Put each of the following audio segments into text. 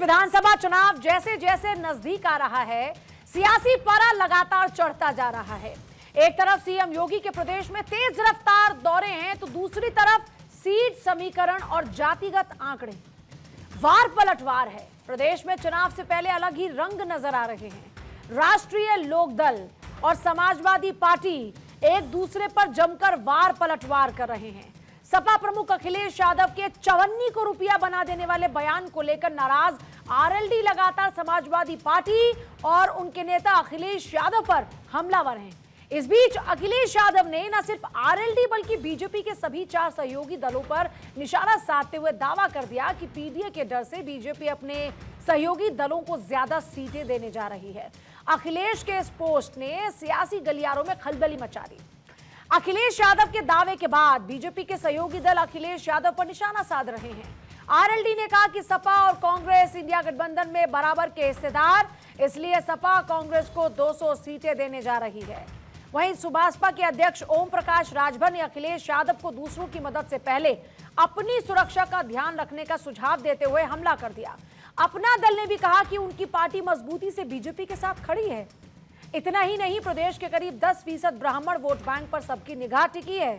विधानसभा चुनाव जैसे जैसे नजदीक आ रहा है, सियासी पारा लगातार चढ़ता जा रहा है। एक तरफ सीएम योगी के प्रदेश में तेज रफ्तार दौरे हैं, तो दूसरी तरफ सीट समीकरण और जातिगत आंकड़े वार पलटवार है। प्रदेश में चुनाव से पहले अलग ही रंग नजर आ रहे हैं। राष्ट्रीय लोकदल और समाजवादी पार्टी एक दूसरे पर जमकर वार पलटवार कर रहे हैं। सपा प्रमुख अखिलेश यादव के चवन्नी को रुपया बना देने वाले बयान को लेकर नाराज आरएलडी लगातार समाजवादी पार्टी और उनके नेता अखिलेश यादव पर हमलावर हैं। इस बीच अखिलेश यादव ने न सिर्फ आरएलडी बल्कि बीजेपी के सभी 4 सहयोगी दलों पर निशाना साधते हुए दावा कर दिया कि पीडीए के डर से बीजेपी अपने सहयोगी दलों को ज्यादा सीटें देने जा रही है। अखिलेश के इस पोस्ट ने सियासी गलियारों में खलबली मचा दी। अखिलेश यादव के दावे के बाद बीजेपी के सहयोगी दल अखिलेश यादव पर निशाना साध रहे हैं। आरएलडी ने कहा कि सपा और कांग्रेस इंडिया गठबंधन में बराबर के हिस्सेदार, इसलिए सपा कांग्रेस को 200 सीटें देने जा रही है। वहीं सुभाषपा के अध्यक्ष ओम प्रकाश राजभर ने अखिलेश यादव को दूसरों की मदद से पहले अपनी सुरक्षा का ध्यान रखने का सुझाव देते हुए हमला कर दिया। अपना दल ने भी कहा कि उनकी पार्टी मजबूती से बीजेपी के साथ खड़ी है। इतना ही नहीं, प्रदेश के करीब 10% ब्राह्मण वोट बैंक पर सबकी निगाह टिकी है।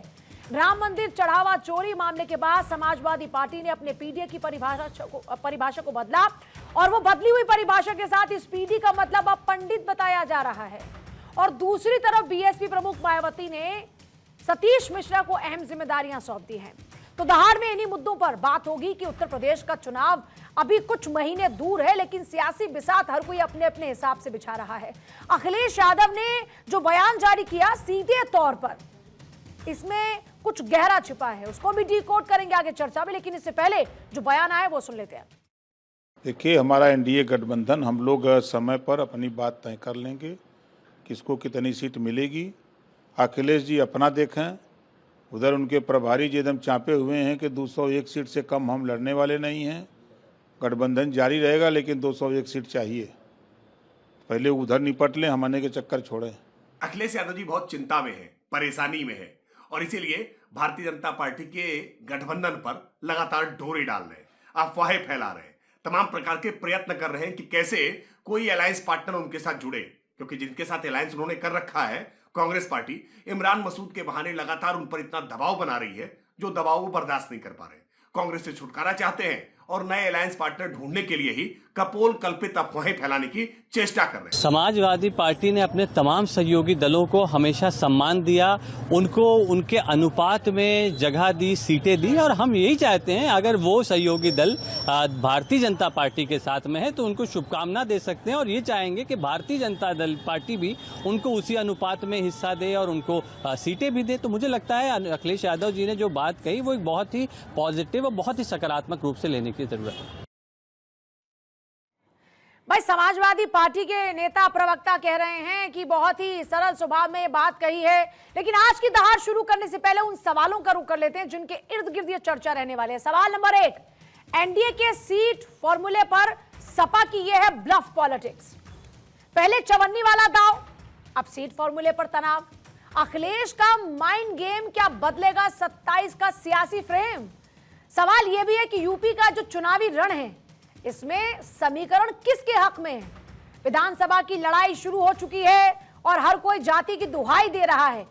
राम मंदिर चढ़ावा चोरी मामले के बाद समाजवादी पार्टी ने अपने पीडीए की परिभाषा को बदला और वो बदली हुई परिभाषा के साथ इस पीडी का मतलब अब पंडित बताया जा रहा है। और दूसरी तरफ बीएसपी प्रमुख मायावती ने सतीश मिश्रा को अहम जिम्मेदारियां सौंप दी हैं। तो दहाड़ में इन्हीं मुद्दों पर बात होगी कि उत्तर प्रदेश का चुनाव अभी कुछ महीने दूर है, लेकिन सियासी बिसात हर कोई अपने अपने हिसाब से बिछा रहा है। अखिलेश यादव ने जो बयान जारी किया, सीधे तौर पर इसमें कुछ गहरा छिपा है, उसको भी डिकोड करेंगे आगे चर्चा में, लेकिन इससे पहले जो बयान आया वो सुन लेते हैं। देखिए, हमारा एनडीए गठबंधन, हम लोग समय पर अपनी बात तय कर लेंगे, किसको कितनी सीट मिलेगी। अखिलेश जी अपना देखें, उधर उनके प्रभारी जी एकदम चापे हुए हैं कि 201 सीट से कम हम लड़ने वाले नहीं हैं। गठबंधन जारी रहेगा, लेकिन 201 सीट चाहिए। पहले उधर निपट लें, हम आने के चक्कर छोड़ें। अखिलेश यादव जी बहुत चिंता में है, परेशानी में है, और इसीलिए भारतीय जनता पार्टी के गठबंधन पर लगातार डोरे डाल रहे हैं, अफवाहें फैला रहे हैं, तमाम प्रकार के प्रयत्न कर रहे हैं कि कैसे कोई अलायंस पार्टनर उनके साथ जुड़े, क्योंकि जिनके साथ अलायंस उन्होंने कर रखा है, कांग्रेस पार्टी इमरान मसूद के बहाने लगातार उन पर इतना दबाव बना रही है जो दबाव वो बर्दाश्त नहीं कर पा रहे। कांग्रेस से छुटकारा चाहते हैं और नए अलायंस पार्टनर ढूंढने के लिए ही कपोल कल्पित अफवाहें फैलाने की चेष्टा कर रहे हैं। समाजवादी पार्टी ने अपने तमाम सहयोगी दलों को हमेशा सम्मान दिया, उनको उनके अनुपात में जगह दी, सीटें दी, और हम यही चाहते हैं अगर वो सहयोगी दल भारतीय जनता पार्टी के साथ में है तो उनको शुभकामना दे सकते हैं, और ये चाहेंगे कि भारतीय जनता दल पार्टी भी उनको उसी अनुपात में हिस्सा दे और उनको सीटें भी दे। तो मुझे लगता है अखिलेश यादव जी ने जो बात कही वो एक बहुत ही पॉजिटिव और बहुत ही सकारात्मक रूप से लेने की जरूरत है। भाई, समाजवादी पार्टी के नेता प्रवक्ता कह रहे हैं कि बहुत ही सरल स्वभाव में ये बात कही है, लेकिन आज की दहाड़ शुरू करने से पहले उन सवालों का रुख कर लेते हैं जिनके इर्द गिर्द ये चर्चा रहने वाले है। सवाल नंबर 1, एनडीए के सीट फॉर्मूले पर सपा की ये है ब्लफ पॉलिटिक्स। पहले चवन्नी वाला दांव, अब सीट फॉर्मूले पर तनाव। अखिलेश का माइंड गेम क्या बदलेगा 27 का सियासी फ्रेम? सवाल यह भी है कि यूपी का जो चुनावी रण है, इसमें समीकरण किसके हक में है? विधानसभा की लड़ाई शुरू हो चुकी है और हर कोई जाति की दुहाई दे रहा है।